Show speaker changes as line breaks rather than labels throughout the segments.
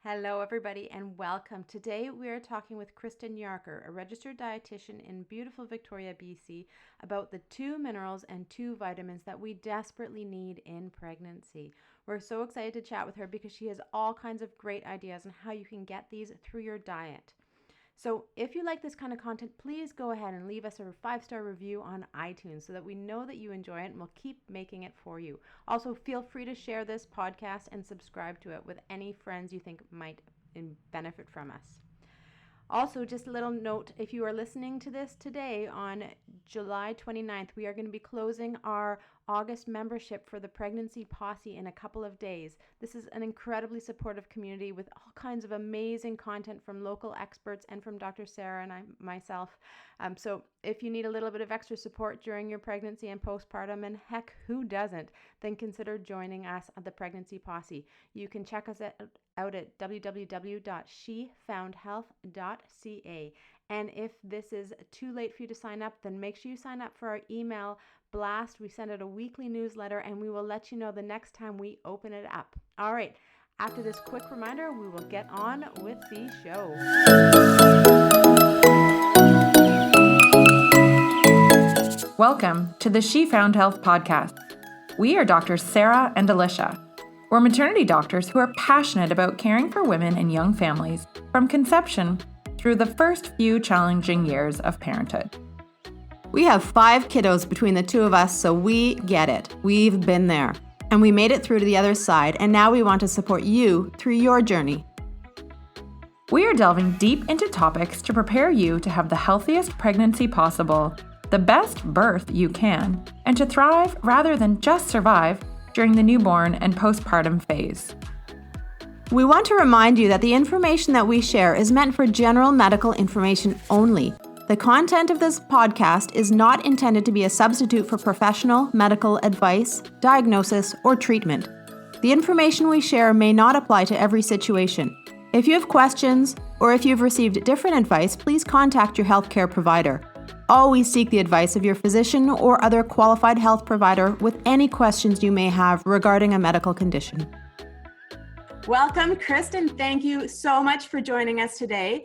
Hello, everybody, and welcome. Today, we are talking with Kristen Yarker, a registered dietitian in beautiful Victoria, BC, about the 2 minerals and 2 vitamins that we desperately need in pregnancy. We're so excited to chat with her because she has all kinds of great ideas on how you can get these through your diet. So if you like this kind of content, please go ahead and leave us a 5-star review on iTunes so that we know that you enjoy it and we'll keep making it for you. Also, feel free to share this podcast and subscribe to it with any friends you think might benefit from us. Also, just a little note, if you are listening to this today on July 29th, we are going to be closing our August membership for the Pregnancy Posse in a couple of days. This is an incredibly supportive community with all kinds of amazing content from local experts and from Dr. Sarah and myself. So if you need a little bit of extra support during your pregnancy and postpartum, and heck, who doesn't, then consider joining us at the Pregnancy Posse. You can check us out at www.shefoundhealth.ca. And if this is too late for you to sign up, then make sure you sign up for our email blast. We send out a weekly newsletter and we will let you know the next time we open it up. All right. After this quick reminder, we will get on with the show.
Welcome to the She Found Health podcast. We are Doctors Sarah and Alicia. We're maternity doctors who are passionate about caring for women and young families from conception through the first few challenging years of parenthood.
We have 5 kiddos between the two of us, so we get it. We've been there. And we made it through to the other side, and now we want to support you through your journey.
We are delving deep into topics to prepare you to have the healthiest pregnancy possible, the best birth you can, and to thrive rather than just survive during the newborn and postpartum phase.
We want to remind you that the information that we share is meant for general medical information only. The content of this podcast is not intended to be a substitute for professional medical advice, diagnosis, or treatment. The information we share may not apply to every situation. If you have questions or if you've received different advice, please contact your healthcare provider. Always seek the advice of your physician or other qualified health provider with any questions you may have regarding a medical condition. Welcome, Kristen. Thank you so much for joining us today.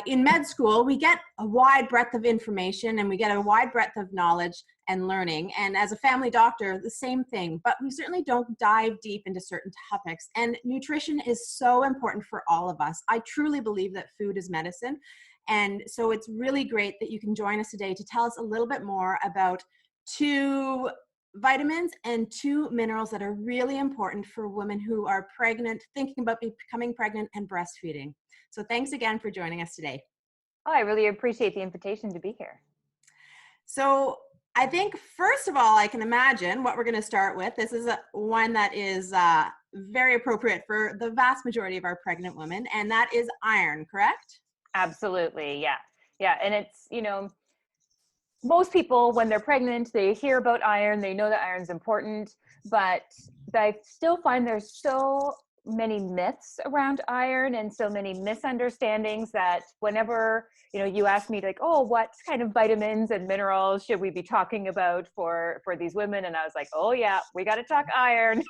In med school, we get a wide breadth of information and we get a wide breadth of knowledge and learning. And as a family doctor, the same thing, but we certainly don't dive deep into certain topics. And nutrition is so important for all of us. I truly believe that food is medicine. And so it's really great that you can join us today to tell us a little bit more about 2 vitamins and 2 minerals that are really important for women who are pregnant, thinking about becoming pregnant and breastfeeding. So thanks again for joining us today.
Oh, I really appreciate the invitation to be here.
So I think, first of all, I can imagine what we're going to start with. This is one that is very appropriate for the vast majority of our pregnant women, and that is iron, correct?
Absolutely. Yeah. And it's, most people, when they're pregnant, they hear about iron, they know that iron's important, but I still find there's so many myths around iron and so many misunderstandings that whenever, you ask me like, oh, what kind of vitamins and minerals should we be talking about for these women? And I was like, oh yeah, we got to talk iron.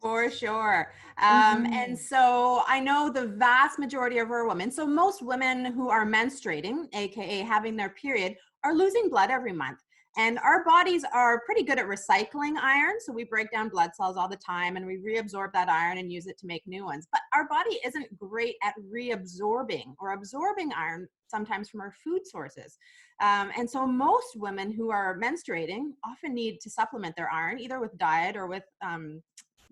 For sure. And so I know the vast majority of our women, so most women who are menstruating, AKA having their period, are losing blood every month. And our bodies are pretty good at recycling iron. So we break down blood cells all the time and we reabsorb that iron and use it to make new ones. But our body isn't great at reabsorbing or absorbing iron sometimes from our food sources. And so most women who are menstruating often need to supplement their iron, either with diet or with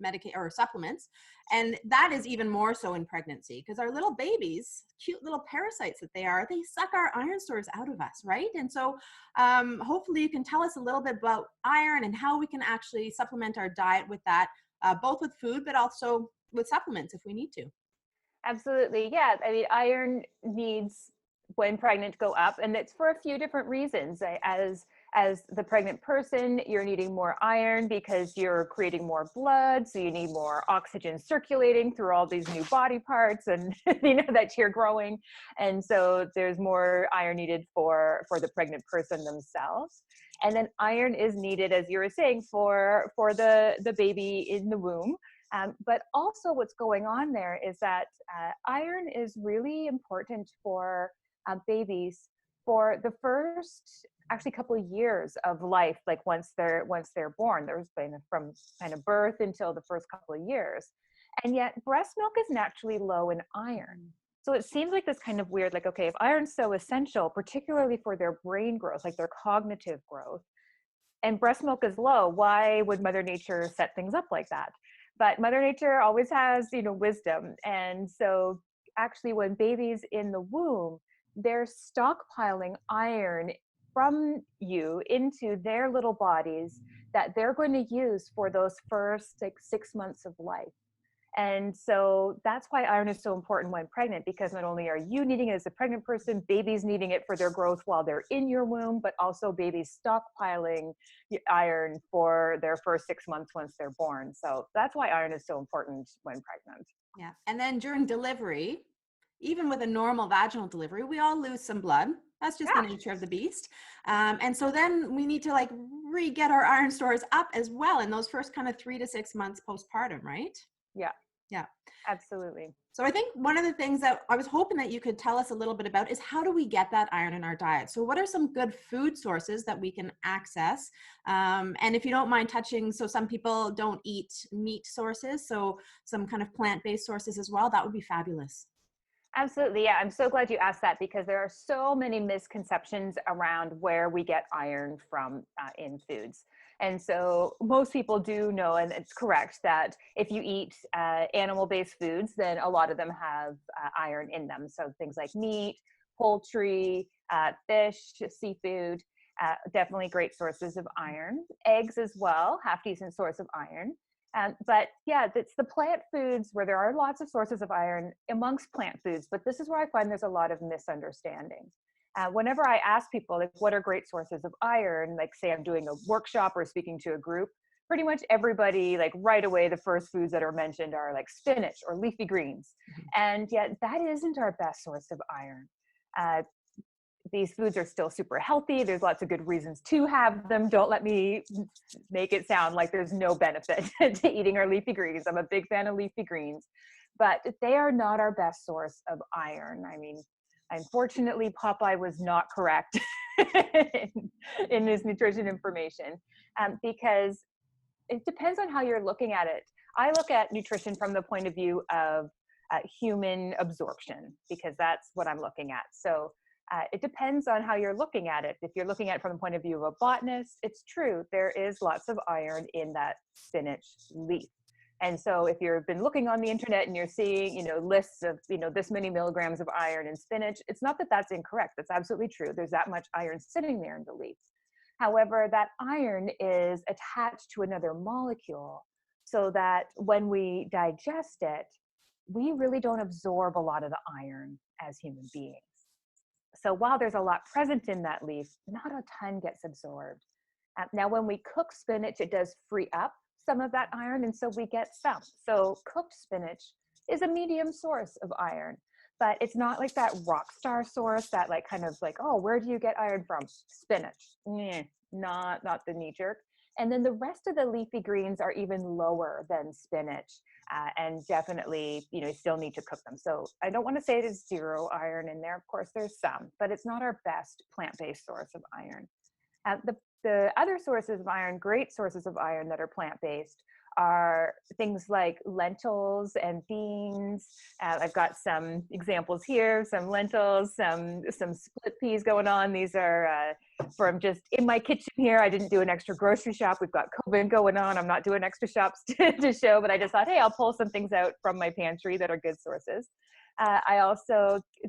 medicate or supplements. And that is even more so in pregnancy because our little babies, cute little parasites that they are, they suck our iron stores out of us, right? And so hopefully you can tell us a little bit about iron and how we can actually supplement our diet with that, both with food, but also with supplements if we need to.
Absolutely. Yeah. I mean, iron needs when pregnant go up, and it's for a few different reasons. As the pregnant person, you're needing more iron because you're creating more blood, so you need more oxygen circulating through all these new body parts and that you're growing, and so there's more iron needed for the pregnant person themselves. And then iron is needed, as you were saying, for the baby in the womb. But also what's going on there is that iron is really important for babies for the first actually couple of years of life, like once they're born. There's been from kind of birth until the first couple of years. And yet breast milk is naturally low in iron. So it seems like this kind of weird, like, okay, if iron's so essential, particularly for their brain growth, like their cognitive growth, and breast milk is low, why would Mother Nature set things up like that? But Mother Nature always has, wisdom. And so actually when babies in the womb, they're stockpiling iron from you into their little bodies that they're going to use for those first like 6 months of life. And so that's why iron is so important when pregnant, because not only are you needing it as a pregnant person, babies needing it for their growth while they're in your womb, but also babies stockpiling iron for their first 6 months once they're born. So that's why iron is so important when pregnant.
Yeah. And then during delivery, even with a normal vaginal delivery, we all lose some blood. That's just the nature of the beast. And so then we need to like re-get our iron stores up as well in those first kind of 3 to 6 months postpartum, right?
Yeah.
Yeah,
absolutely.
So I think one of the things that I was hoping that you could tell us a little bit about is how do we get that iron in our diet? So what are some good food sources that we can access? And if you don't mind touching, so some people don't eat meat sources, so some kind of plant-based sources as well, that would be fabulous.
Absolutely. Yeah. I'm so glad you asked that because there are so many misconceptions around where we get iron from in foods. And so most people do know, and it's correct, that if you eat animal-based foods, then a lot of them have iron in them. So things like meat, poultry, fish, seafood, definitely great sources of iron. Eggs as well, half decent source of iron. But yeah, it's the plant foods where there are lots of sources of iron amongst plant foods, but this is where I find there's a lot of misunderstanding. Whenever I ask people, like, what are great sources of iron, like say I'm doing a workshop or speaking to a group, pretty much everybody, like right away, the first foods that are mentioned are like spinach or leafy greens. And yet that isn't our best source of iron. These foods are still super healthy. There's lots of good reasons to have them. Don't let me make it sound like there's no benefit to eating our leafy greens. I'm a big fan of leafy greens, but they are not our best source of iron. I mean, unfortunately, Popeye was not correct in his nutrition information because it depends on how you're looking at it. I look at nutrition from the point of view of human absorption because that's what I'm looking at. So it depends on how you're looking at it. If you're looking at it from the point of view of a botanist, it's true. There is lots of iron in that spinach leaf. And so if you've been looking on the internet and you're seeing, lists of, this many milligrams of iron in spinach, it's not that that's incorrect. That's absolutely true. There's that much iron sitting there in the leaf. However, that iron is attached to another molecule so that when we digest it, we really don't absorb a lot of the iron as human beings. So while there's a lot present in that leaf, not a ton gets absorbed. Now, when we cook spinach, it does free up some of that iron, and so we get some. So cooked spinach is a medium source of iron, but it's not like that rock star source that like kind of like, oh, where do you get iron from? Spinach. Not the knee jerk. And then the rest of the leafy greens are even lower than spinach. And definitely, you still need to cook them. So I don't want to say it is zero iron in there. Of course, there's some, but it's not our best plant-based source of iron. The other sources of iron, great sources of iron that are plant-based, are things like lentils and beans. I've got some examples here, some lentils, some split peas going on. These are from just in my kitchen here. I didn't do an extra grocery shop. We've got COVID going on. I'm not doing extra shops to show, but I just thought, hey, I'll pull some things out from my pantry that are good sources.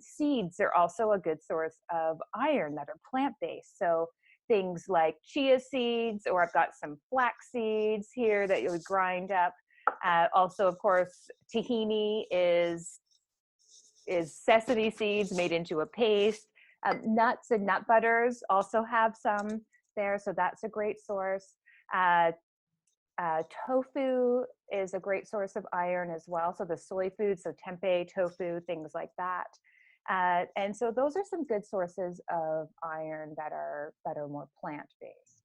Seeds are also a good source of iron that are plant-based. So things like chia seeds, or I've got some flax seeds here that you would grind up. Also, of course, tahini is sesame seeds made into a paste. Nuts and nut butters also have some there, so that's a great source. Tofu is a great source of iron as well. So the soy foods, so tempeh, tofu, things like that. And so those are some good sources of iron that are more plant-based.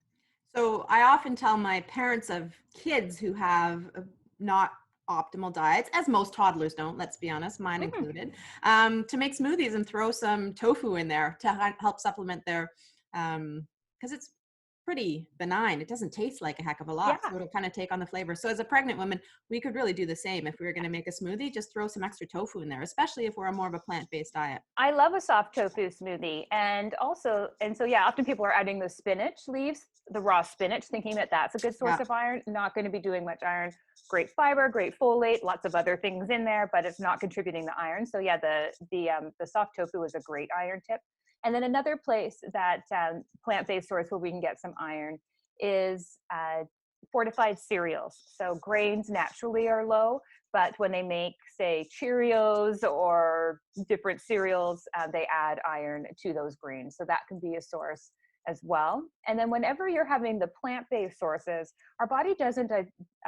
So I often tell my parents of kids who have not optimal diets, as most toddlers don't, let's be honest, mine included, to make smoothies and throw some tofu in there to help supplement their, because it's pretty benign. It doesn't taste like a heck of a lot.
Yeah.
So it'll kind of take on the flavor. So as a pregnant woman, we could really do the same. If we were going to make a smoothie, just throw some extra tofu in there, especially if we're more of a plant-based diet.
I love a soft tofu smoothie. And so yeah, often people are adding the spinach leaves, the raw spinach, thinking that that's a good source of iron. Not going to be doing much iron. Great fiber, great folate, lots of other things in there, but it's not contributing the iron. So yeah, the soft tofu is a great iron tip. And then another place that plant-based source where we can get some iron is fortified cereals. So grains naturally are low, but when they make, say, Cheerios or different cereals, they add iron to those grains. So that can be a source as well. And then whenever you're having the plant-based sources, our body doesn't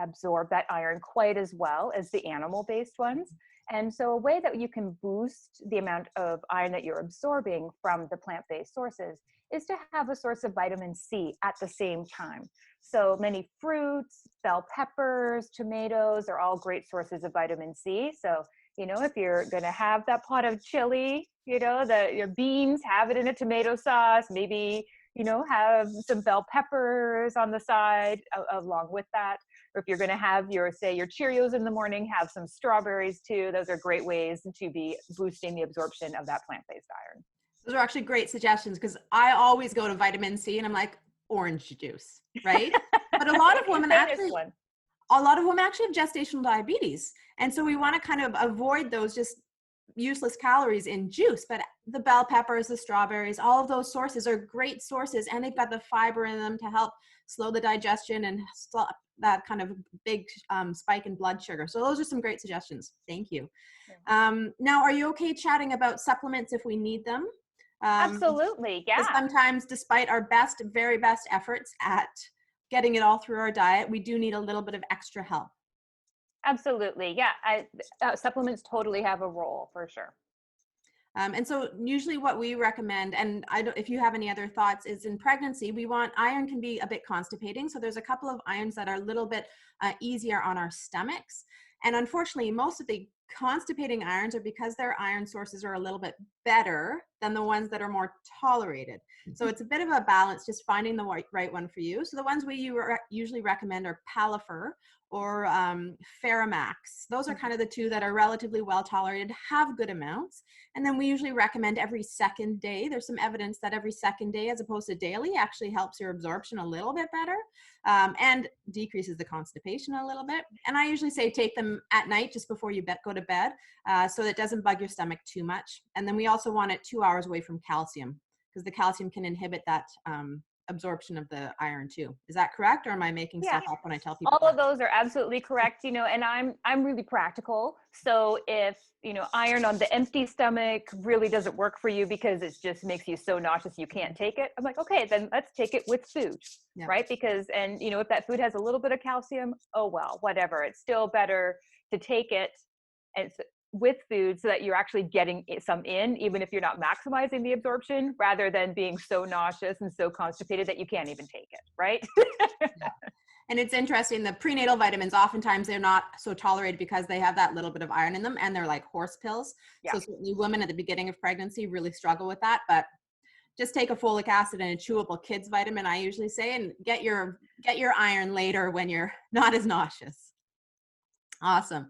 absorb that iron quite as well as the animal-based ones. And so a way that you can boost the amount of iron that you're absorbing from the plant-based sources is to have a source of vitamin C at the same time. So many fruits, bell peppers, tomatoes are all great sources of vitamin C. So, if you're going to have that pot of chili, your beans, have it in a tomato sauce, maybe, have some bell peppers on the side along with that. Or if you're going to have your Cheerios in the morning, have some strawberries too. Those are great ways to be boosting the absorption of that plant-based iron.
Those are actually great suggestions because I always go to vitamin C and I'm like, orange juice, right? But a lot of women actually have gestational diabetes. And so we want to kind of avoid those just useless calories in juice, but the bell peppers, the strawberries, all of those sources are great sources, and they've got the fiber in them to help slow the digestion and stop that kind of big spike in blood sugar. So those are some great suggestions. Thank you. Now, are you okay chatting about supplements if we need them?
Absolutely, yeah.
Sometimes, despite our very best efforts at getting it all through our diet, we do need a little bit of extra help.
Absolutely, yeah. Supplements totally have a role for sure.
And so usually what we recommend, and if you have any other thoughts, is in pregnancy, iron can be a bit constipating. So there's a couple of irons that are a little bit easier on our stomachs. And unfortunately, most of the constipating irons are because their iron sources are a little bit better than the ones that are more tolerated. So it's a bit of a balance, just finding the right one for you. So the ones we usually recommend are Palifer or Ferromax. Those are kind of the two that are relatively well tolerated, have good amounts. And then we usually recommend every second day. There's some evidence that every second day as opposed to daily actually helps your absorption a little bit better and decreases the constipation a little bit. And I usually say take them at night just before you go to bed so that it doesn't bug your stomach too much. And then we also want it 2 hours away from calcium because the calcium can inhibit that absorption of the iron too. Is that correct, or am I making stuff up when I tell people
all of those are absolutely correct, and I'm really practical. So if iron on the empty stomach really doesn't work for you because it just makes you so nauseous you can't take it, I'm like, okay, then let's take it with food. Right? Because if that food has a little bit of calcium, oh well, whatever, it's still better to take it and with food so that you're actually getting some in, even if you're not maximizing the absorption, rather than being so nauseous and so constipated that you can't even take it, right?
And it's interesting, the prenatal vitamins, oftentimes they're not so tolerated because they have that little bit of iron in them and they're like horse pills. So certainly women at the beginning of pregnancy really struggle with that, but just take a folic acid and a chewable kids vitamin, I usually say, and get your iron later when you're not as nauseous. Awesome.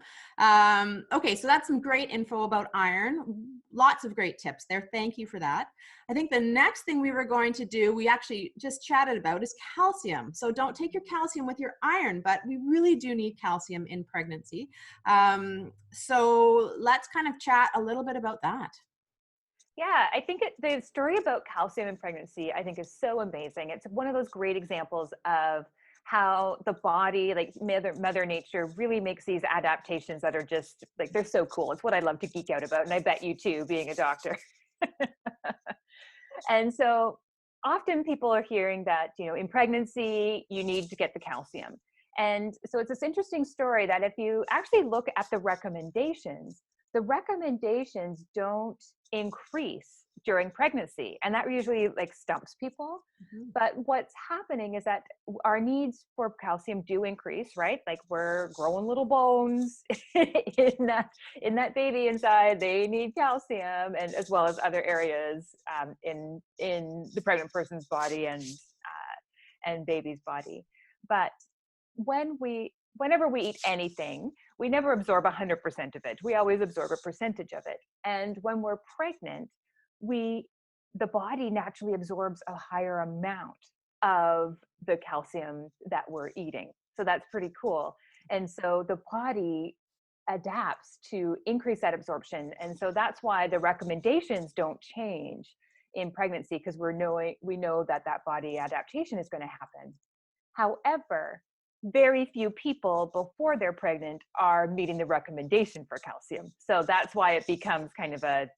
Okay, so that's some great info about iron. Lots of great tips there. Thank you for that. I think the next thing we were going to do, we actually just chatted about, is calcium. So don't take your calcium with your iron, but we really do need calcium in pregnancy. So let's kind of chat a little bit about that.
Yeah, I think the story about calcium in pregnancy, I think, is so amazing. It's one of those great examples of how the body, like Mother Nature, really makes these adaptations that are just like, they're so cool. It's what I love to geek out about. And I bet you too, being a doctor. And so often people are hearing that, in pregnancy, you need to get the calcium. And so it's this interesting story that if you actually look at the recommendations, the recommendations don't increase during pregnancy, and that usually like stumps people. But what's happening is that our needs for calcium do increase, right? Like we're growing little bones in that baby inside. They need calcium, and as well as other areas in the pregnant person's body and baby's body. But whenever we eat anything, we never absorb 100% of it. We always absorb a percentage of it. And when we're pregnant, the body naturally absorbs a higher amount of the calcium that we're eating. So that's pretty cool. And so the body adapts to increase that absorption. And so that's why the recommendations don't change in pregnancy, because we know that body adaptation is going to happen. However, very few people before they're pregnant are meeting the recommendation for calcium. So that's why it becomes kind of a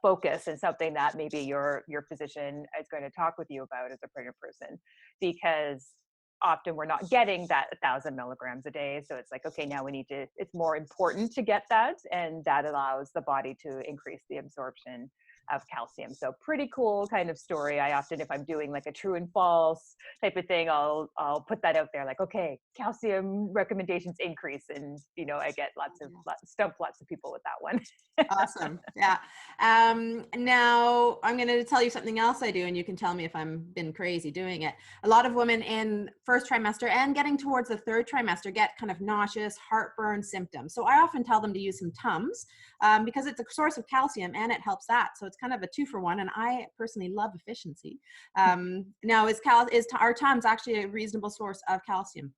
focus and something that maybe your physician is going to talk with you about as a pregnant person, because often we're not getting that 1,000 milligrams a day. So it's like, okay, now it's more important to get that. And that allows the body to increase the absorption of calcium. So pretty cool kind of story. I often, if I'm doing like a true and false type of thing, I'll put that out there, like, okay, calcium recommendations increase, and I get stump lots of people with that one.
Awesome. Yeah. Now I'm going to tell you something else I do, and you can tell me if I'm been crazy doing it. A lot of women in first trimester and getting towards the third trimester get kind of nauseous, heartburn symptoms. So I often tell them to use some Tums because it's a source of calcium and it helps that. So it's kind of a 2-for-1, and I personally love efficiency. Now are Tums actually a reasonable source of calcium?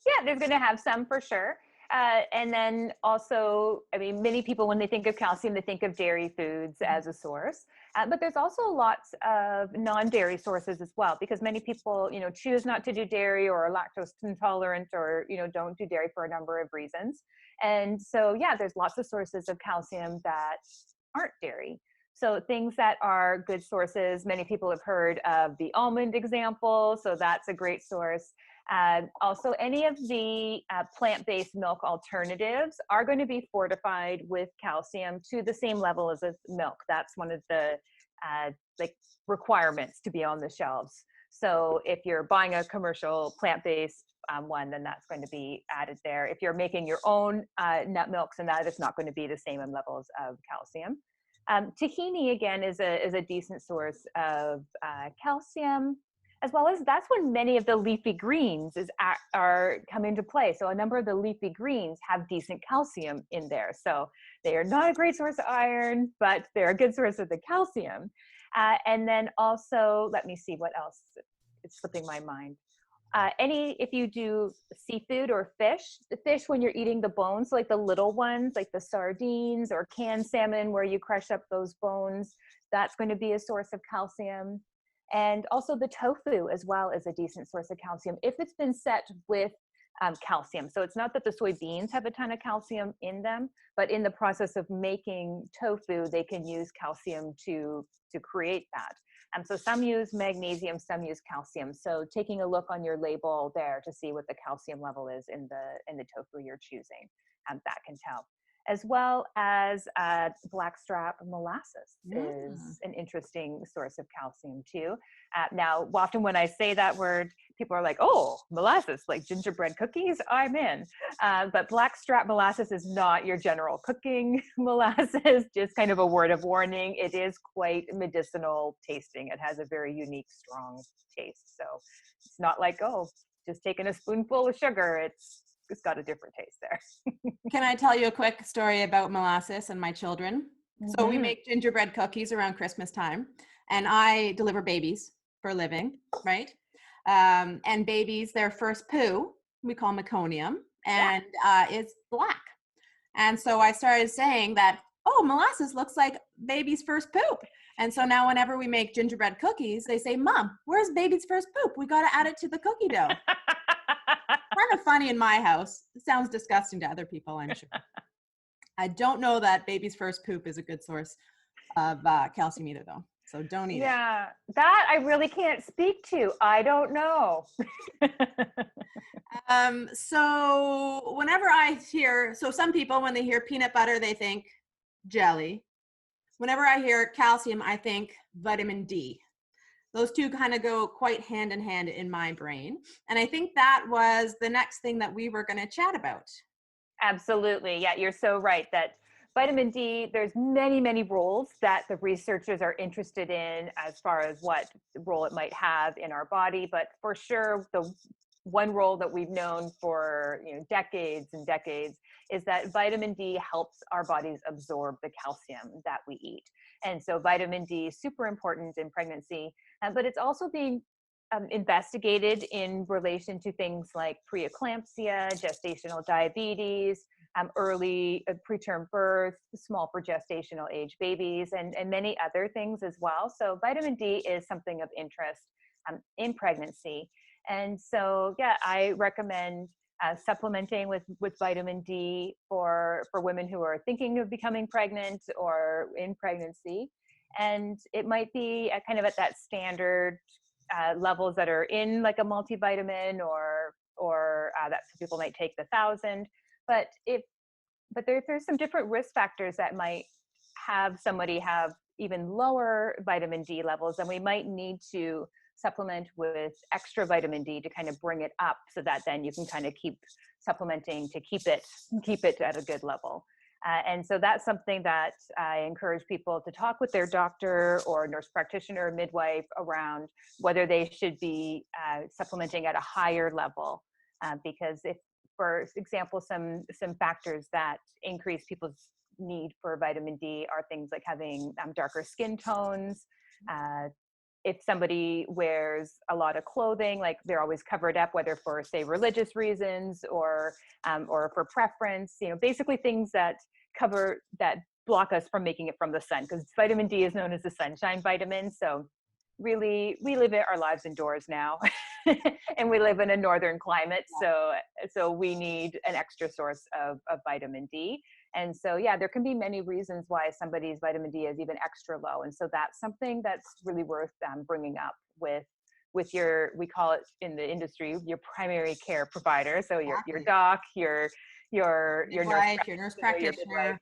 Yeah, there's going to have some for sure. And then also, I mean, many people, when they think of calcium, they think of dairy foods as a source. But there's also lots of non-dairy sources as well, because many people, choose not to do dairy or are lactose intolerant, or, don't do dairy for a number of reasons. And so, yeah, there's lots of sources of calcium that aren't dairy. So things that are good sources, many people have heard of the almond example. So that's a great source. Also, any of the plant-based milk alternatives are going to be fortified with calcium to the same level as milk. That's one of the requirements to be on the shelves. So if you're buying a commercial plant-based one, then that's going to be added there. If you're making your own nut milks, and that is not going to be the same in levels of calcium. Tahini, again, is a decent source of calcium, as well as that's when many of the leafy greens are come into play. So a number of the leafy greens have decent calcium in there. So they are not a great source of iron, but they're a good source of the calcium. And then also, let me see what else. It's slipping my mind. If you do seafood or fish, the fish, when you're eating the bones, like the little ones, like the sardines or canned salmon, where you crush up those bones, that's going to be a source of calcium. And also the tofu as well is a decent source of calcium if it's been set with calcium. So it's not that the soybeans have a ton of calcium in them, but in the process of making tofu, they can use calcium to create that. So some use magnesium, some use calcium. So taking a look on your label there to see what the calcium level is in the tofu you're choosing, that can tell. As well as blackstrap molasses is an interesting source of calcium too. Now, often when I say that word, people are like, oh, molasses, like gingerbread cookies, I'm in. But blackstrap molasses is not your general cooking molasses, just kind of a word of warning. It is quite medicinal tasting. It has a very unique, strong taste. So it's not like, oh, just taking a spoonful of sugar. It's got a different taste there.
Can I tell you a quick story about molasses and my children? So we make gingerbread cookies around Christmas time, and I deliver babies for a living, right? And babies, their first poo, we call meconium, and is black. And so I started saying that, oh, molasses looks like baby's first poop. And so now whenever we make gingerbread cookies, they say, Mom, where's baby's first poop? We got to add it to the cookie dough. Kind of funny in my house. It sounds disgusting to other people, I'm sure. I don't know that baby's first poop is a good source of calcium either, though. So don't eat it.
Yeah, that I really can't speak to. I don't know.
So whenever I hear, so some people, when they hear peanut butter, they think jelly. Whenever I hear calcium, I think vitamin D. Those two kind of go quite hand in hand in my brain. And I think that was the next thing that we were going to chat about.
Absolutely. Yeah, you're so right that vitamin D, there's many, many roles that the researchers are interested in as far as what role it might have in our body. But for sure, the one role that we've known for decades and decades is that vitamin D helps our bodies absorb the calcium that we eat. And so vitamin D is super important in pregnancy, but it's also being investigated in relation to things like preeclampsia, gestational diabetes, early preterm birth, small for gestational age babies, and many other things as well. So vitamin D is something of interest in pregnancy. And so, yeah, I recommend supplementing with vitamin D for women who are thinking of becoming pregnant or in pregnancy. And it might be kind of at that standard levels that are in like a multivitamin, or that some people might take the 1,000. But there's some different risk factors that might have somebody have even lower vitamin D levels, and we might need to supplement with extra vitamin D to kind of bring it up, so that then you can kind of keep supplementing to keep it at a good level. And so that's something that I encourage people to talk with their doctor or nurse practitioner or midwife around whether they should be supplementing at a higher level. Because if, for example, some factors that increase people's need for vitamin D are things like having darker skin tones. If somebody wears a lot of clothing, like they're always covered up, whether for, say, religious reasons or for preference, basically things that block us from making it from the sun, because vitamin D is known as the sunshine vitamin. So really, we live our lives indoors now and we live in a northern climate. So we need an extra source of vitamin D. And so, yeah, there can be many reasons why somebody's vitamin D is even extra low. And so that's something that's really worth bringing up with your, we call it in the industry, your primary care provider. So your doc, your
nurse practitioner,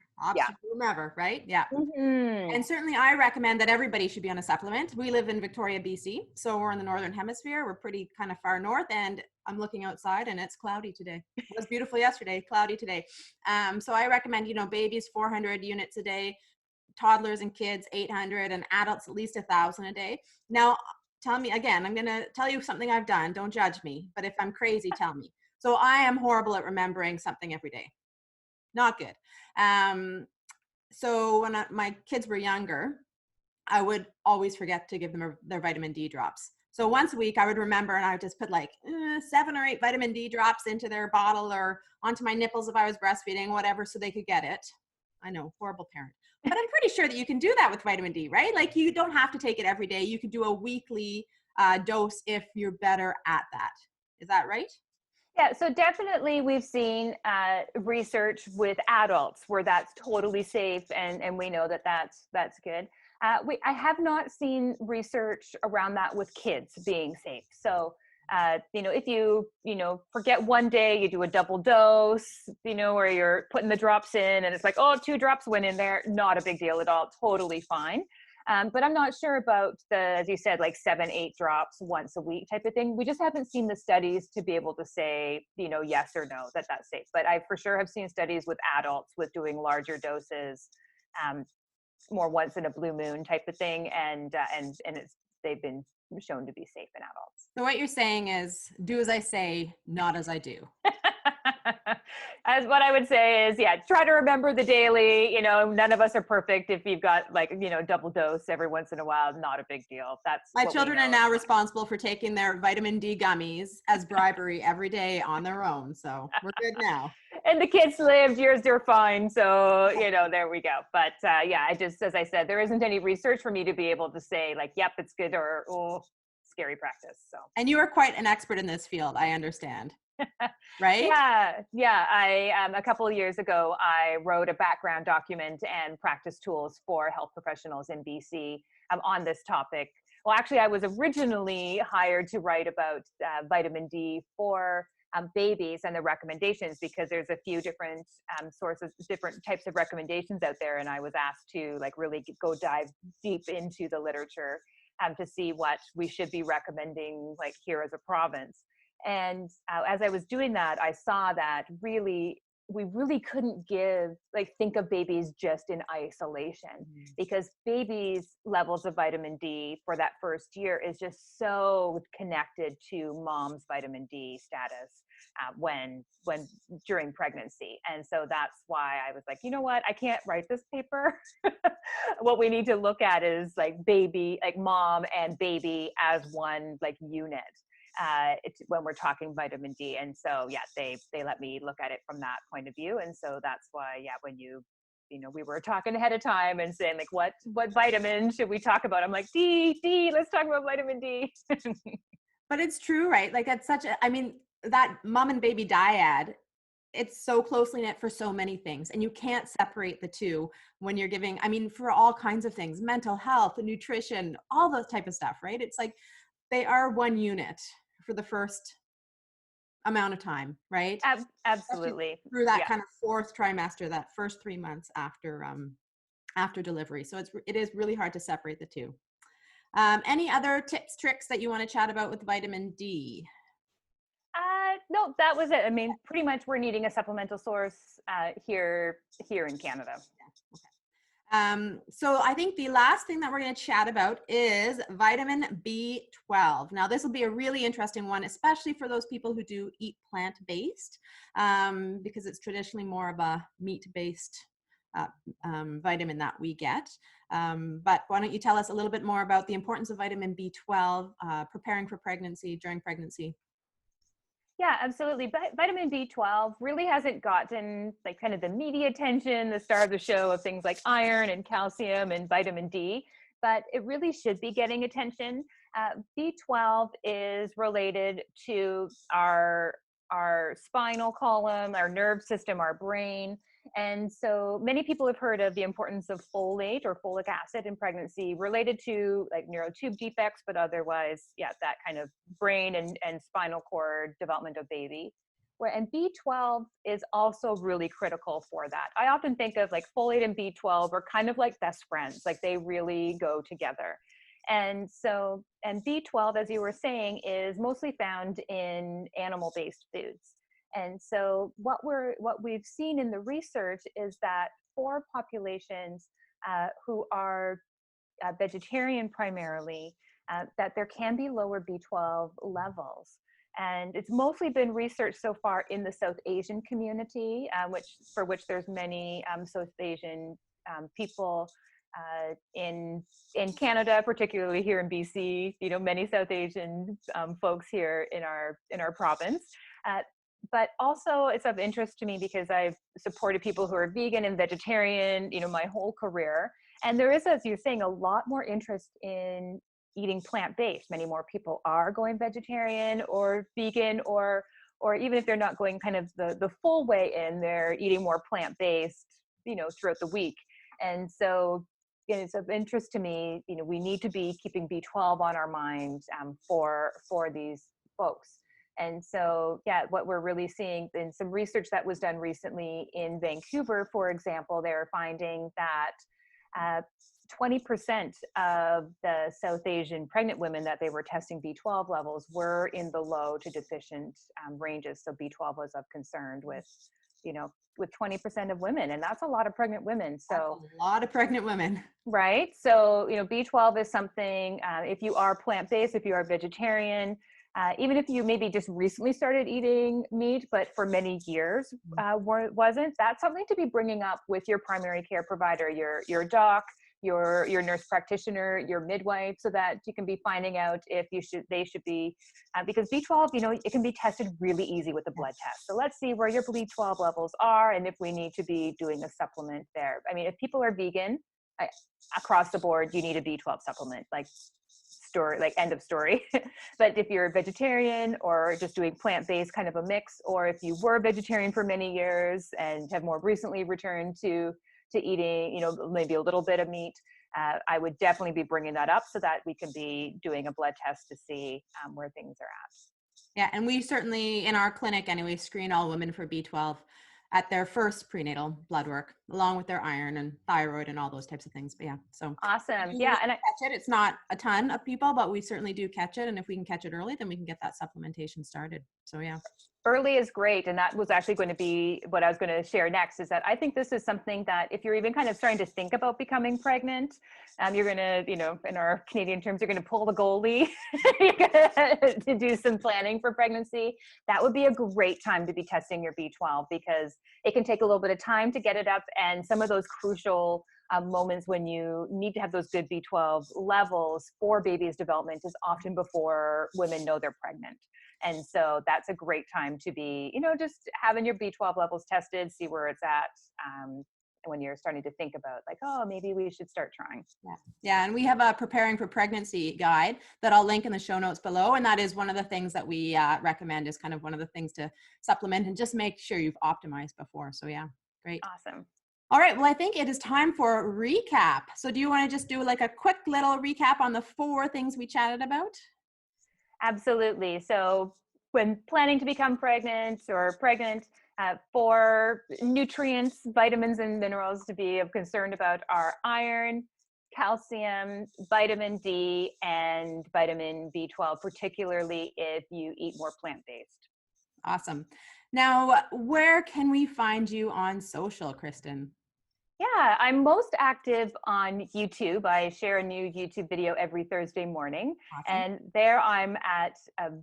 whomever, right? Yeah. Mm-hmm. And certainly I recommend that everybody should be on a supplement. We live in Victoria, BC. So we're in the Northern Hemisphere. We're pretty kind of far north, and I'm looking outside and it's cloudy today. It was beautiful yesterday, cloudy today. So I recommend, babies 400 units a day, toddlers and kids 800, and adults at least 1,000 a day. Now, tell me again, I'm going to tell you something I've done. Don't judge me, but if I'm crazy, tell me. So I am horrible at remembering something every day. Not good. So when my kids were younger, I would always forget to give them their vitamin D drops. So once a week I would remember, and I would just put like 7 or 8 vitamin D drops into their bottle or onto my nipples if I was breastfeeding, whatever, so they could get it. I know, horrible parent. But I'm pretty sure that you can do that with vitamin D, right? Like you don't have to take it every day. You could do a weekly dose if you're better at that. Is that right?
Yeah, so definitely we've seen research with adults where that's totally safe, and we know that that's good. I have not seen research around that with kids being safe. So, if you forget one day, you do a double dose, where you're putting the drops in and it's like, oh, 2 drops went in there, not a big deal at all, totally fine. But I'm not sure about as you said, like 7, 8 drops once a week type of thing. We just haven't seen the studies to be able to say, yes or no, that that's safe. But I for sure have seen studies with adults with doing larger doses, more once in a blue moon type of thing. And they've been shown to be safe in adults.
So what you're saying is do as I say, not as I do.
As what I would say is, try to remember the daily, none of us are perfect. If you've got double dose every once in a while, not a big deal. That's
my children are now responsible for taking their vitamin D gummies as bribery every day on their own. So we're good now.
And the kids lived, yours are fine. So, there we go. But I just, as I said, there isn't any research for me to be able to say like, yep, it's good or scary practice. So.
And you are quite an expert in this field, I understand. Right?
Yeah. I a couple of years ago, I wrote a background document and practice tools for health professionals in BC on this topic. Well, actually, I was originally hired to write about vitamin D for babies and the recommendations, because there's a few different sources, different types of recommendations out there. And I was asked to like really go dive deep into the literature to see what we should be recommending like here as a province. And as I was doing that, I saw that really we really couldn't think of babies just in isolation, because babies' levels of vitamin D for that first year is just so connected to mom's vitamin D status when during pregnancy. And so that's why I was like, you know what, I can't write this paper. What we need to look at is like baby, like mom and baby as one like unit. When we're talking vitamin D. And so, yeah, they let me look at it from that point of view. And so that's why, yeah, when we were talking ahead of time and saying like, what vitamin should we talk about? I'm like, D, let's talk about vitamin D.
But it's true, right? Like that's that mom and baby dyad, it's so closely knit for so many things, and you can't separate the two when you're giving, for all kinds of things, mental health, nutrition, all those type of stuff, right? It's like they are one unit for the first amount of time, right?
Absolutely.
Especially through that kind of fourth trimester, that first 3 months after delivery. So it is really hard to separate the two. Any other tips, tricks that you want to chat about with vitamin D?
No, that was it. Pretty much we're needing a supplemental source here in Canada.
So I think the last thing that we're going to chat about is vitamin B12. Now, this will be a really interesting one, especially for those people who do eat plant-based, because it's traditionally more of a meat-based vitamin that we get. But why don't you tell us a little bit more about the importance of vitamin B12, preparing for pregnancy, during pregnancy?
Yeah, absolutely. But vitamin B12 really hasn't gotten like kind of the media attention, the star of the show of things like iron and calcium and vitamin D, but it really should be getting attention. B12 is related to our spinal column, our nerve system, our brain. And so many people have heard of the importance of folate or folic acid in pregnancy related to like neurotube defects, but otherwise, yeah, that kind of brain and spinal cord development of baby. And B12 is also really critical for that. I often think of like folate and B12 are kind of like best friends, like they really go together. And B12, as you were saying, is mostly found in animal-based foods. And so what we've seen in the research is that for populations who are vegetarian primarily, that there can be lower B12 levels. And it's mostly been researched so far in the South Asian community, for which there's many South Asian people in Canada, particularly here in BC. Many South Asian folks here in our province. But also it's of interest to me because I've supported people who are vegan and vegetarian, my whole career. And there is, as you're saying, a lot more interest in eating plant-based. Many more people are going vegetarian or vegan, or even if they're not going kind of the full way in, they're eating more plant-based, throughout the week. And so it's of interest to me, we need to be keeping B12 on our mind for these folks. And so, yeah, what we're really seeing in some research that was done recently in Vancouver, for example, they're finding that 20% of the South Asian pregnant women that they were testing B12 levels were in the low to deficient ranges. So B12 was of concern with 20% of women, and that's a lot of pregnant women. So
that's a lot of pregnant women,
right? So B12 is something. If you are plant-based, if you are vegetarian. Even if you maybe just recently started eating meat, but for many years wasn't, that's something to be bringing up with your primary care provider, your doc, your nurse practitioner, your midwife, so that you can be finding out if they should be, because B12, it can be tested really easy with a blood test. So let's see where your B12 levels are and if we need to be doing a supplement there. If people are vegan, across the board, you need a B12 supplement, end of story. But if you're a vegetarian or just doing plant-based, kind of a mix, or if you were a vegetarian for many years and have more recently returned to eating, maybe a little bit of meat, I would definitely be bringing that up so that we can be doing a blood test to see where things are at.
Yeah, and we certainly, in our clinic anyway, screen all women for B12 at their first prenatal blood work, along with their iron and thyroid and all those types of things. But yeah, so
Awesome.
we
Yeah, and
catch it. It's not a ton of people, but we certainly do catch it. And if we can catch it early, then we can get that supplementation started. So yeah.
early is great. And that was actually going to be what I was going to share next, is that I think this is something that if you're even kind of starting to think about becoming pregnant, you're going to, in our Canadian terms, you're going to pull the goalie to do some planning for pregnancy. That would be a great time to be testing your B12, because it can take a little bit of time to get it up. And some of those crucial moments when you need to have those good B12 levels for baby's development is often before women know they're pregnant. And so that's a great time to be, just having your B12 levels tested, see where it's at when you're starting to think about like, oh, maybe we should start trying.
Yeah. And we have a preparing for pregnancy guide that I'll link in the show notes below. And that is one of the things that we recommend, is kind of one of the things to supplement and just make sure you've optimized before. So yeah, great.
Awesome.
All right. Well, I think it is time for a recap. So do you want to just do like a quick little recap on the 4 things we chatted about?
Absolutely. So when planning to become pregnant or pregnant, 4 nutrients, vitamins, and minerals to be of concern about are iron, calcium, vitamin D, and vitamin B12, particularly if you eat more plant-based.
Awesome. Now, where can we find you on social, Kristen?
Yeah, I'm most active on YouTube. I share a new YouTube video every Thursday morning.
Awesome.
And there I'm at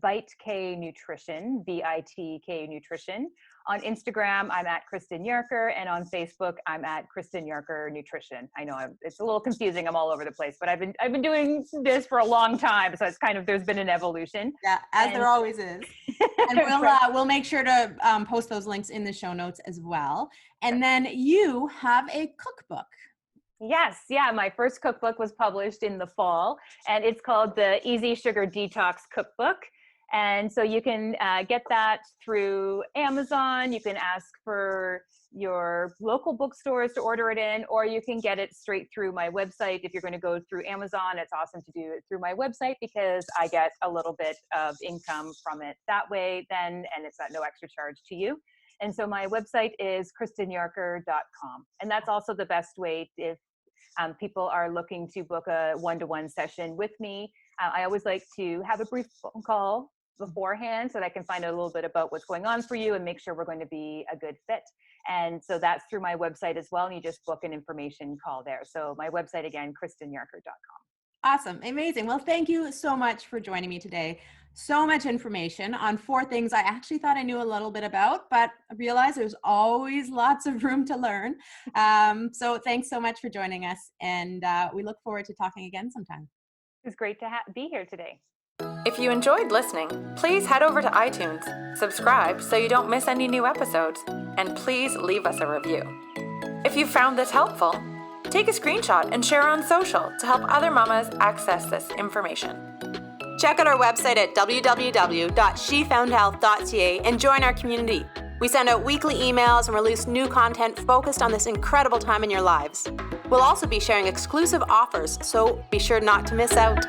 VITK Nutrition, VITK Nutrition. On Instagram, I'm at Kristen Yarker, and on Facebook, I'm at Kristen Yarker Nutrition. I know it's a little confusing. I'm all over the place, but I've been doing this for a long time, so it's kind of, there's been an evolution.
Yeah, there always is. And we'll make sure to post those links in the show notes as well. And then you have a cookbook.
Yes, yeah. My first cookbook was published in the fall, and it's called the Easy Sugar Detox Cookbook. And so you can get that through Amazon. You can ask for your local bookstores to order it in, or you can get it straight through my website. If you're going to go through Amazon, it's awesome to do it through my website, because I get a little bit of income from it that way then, and it's at no extra charge to you. And so my website is kristenyarker.com. And that's also the best way if people are looking to book a one-to-one session with me. I always like to have a brief phone call beforehand so that I can find out a little bit about what's going on for you and make sure we're going to be a good fit. And so that's through my website as well. And you just book an information call there. So my website again, kristenyarker.com.
Awesome. Amazing. Well, thank you so much for joining me today. So much information on 4 things I actually thought I knew a little bit about, but I realized there's always lots of room to learn. So thanks so much for joining us. And we look forward to talking again sometime.
It was great to be here today.
If you enjoyed listening, please head over to iTunes, subscribe so you don't miss any new episodes, and please leave us a review. If you found this helpful, take a screenshot and share on social to help other mamas access this information.
Check out our website at www.shefoundhealth.ca and join our community. We send out weekly emails and release new content focused on this incredible time in your lives. We'll also be sharing exclusive offers, so be sure not to miss out.